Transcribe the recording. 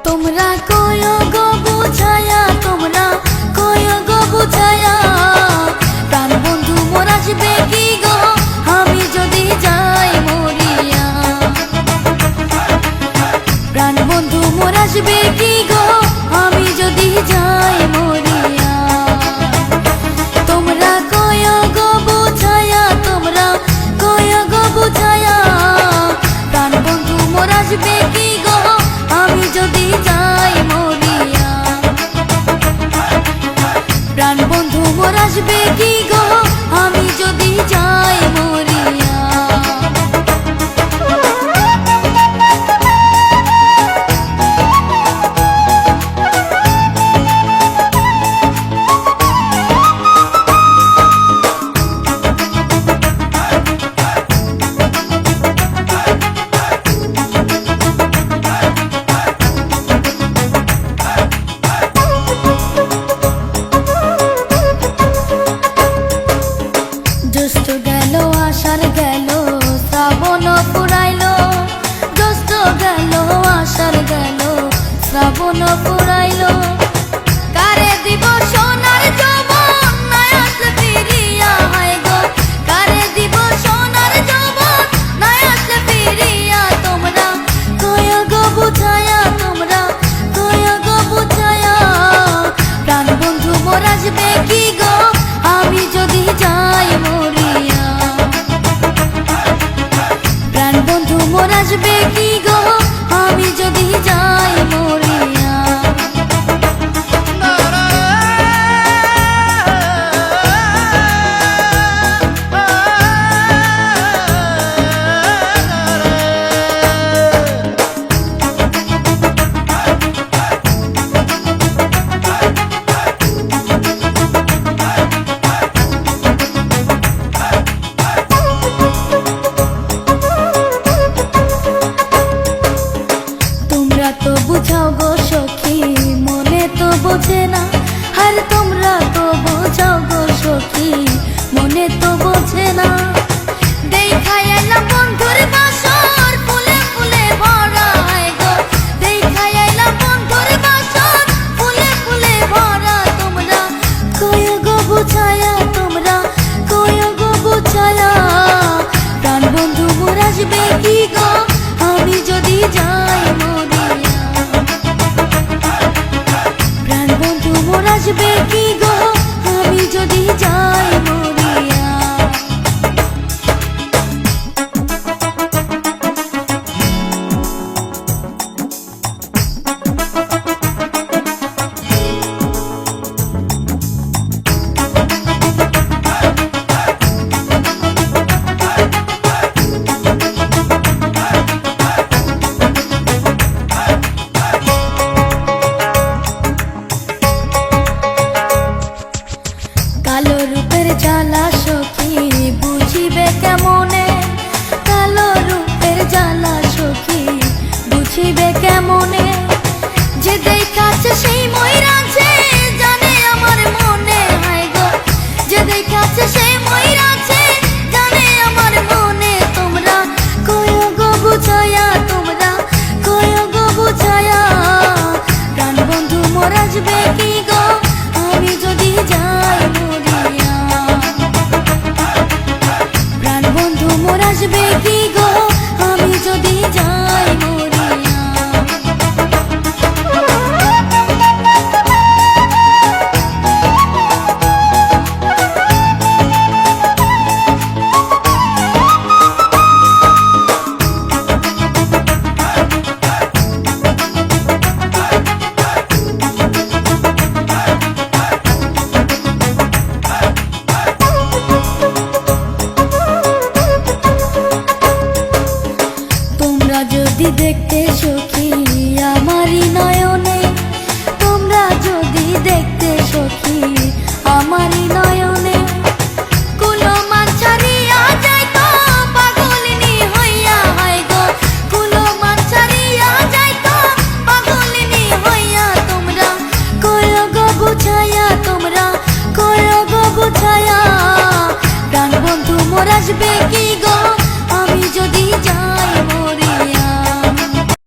তোমরা কয় গো বুঝায়া, তোমরা কয় গো বুঝায়া, প্রাণ বন্ধু মোর আসবে কি গো আমি যদি যাই মরিয়া। প্রাণ বন্ধু মোর আসবে কি গো আমি যদি যাই মরিয়া। তোমরা কয় গো বুঝায়া, তোমরা কয় গো বুঝায়া, প্রাণ বন্ধু মোর আসবে কি গো আমি যদি যাই মরিয়া। প্রাণ বন্ধু মোর আসবে কি গো আমি যদি যাই মরিয়া। জ্যৈষ্ঠ গেল আষাঢ় গেল শ্রাবণ ফুরাইলো, জ্যৈষ্ঠ গেল আষাঢ় গেল শ্রাবণ ফুরাইলো। কারে দিব সোনার যৌবন না আসলে ফিরিয়া, হায় গো কারে দিব সোনার যৌবন না আসলে ফিরিয়া। তোমরা কয় গো বুঝায়া, তোমরা কয় গো বুঝায়া, প্রাণ বন্ধু মোর আসবে কি গো আমি যদি যাই মরিয়া। প্রাণ বন্ধু মোর আসবে কি গো আমি যদি যাই মরিয়া। তোমরা তো বুঝাও গো সখী মনে তো বোঝে না, আর তোমরা তো বোঝাও গো সখী মনে তো বোঝে না। দেখাই এলাম বন্ধুর বাসর ফুলে ফুলে ভরা, হায় গো দেখাই এলাম বন্ধুর বাসর ফুলে ফুলে ভরা। তোমরা কয় গো বুঝায়া, তোমরা কয় গো বুঝায়া, প্রাণ বন্ধু মোর আসবে কি গো আমি যদি যাই মরিয়া। প্রাণ বন্ধু মোর আসবে কি গো আমি যদি যাই মরিয়া। কালো রূপের জ্বালা সখী বুঝিবে কেমনে, কালো রূপের জ্বালা সখী বুঝিবে কেমনে। যে দেখাচ্ছে সেই ময়রাছে জানে আমার মনে, হায় গো যে দেখাচ্ছে সেই ময়রাছে জানে আমার মনে। তোমরা কয় গো বুঝায়া, তোমরা কয় গো বুঝায়া, প্রাণ বন্ধু মোর আসবে কি গো আমি যদি যাই মরিয়া। প্রাণ বন্ধু মোর আসবে কি গো আমি যদি যাই মরিয়া। তোমরা যদি দেখতে সখী আমারই নয়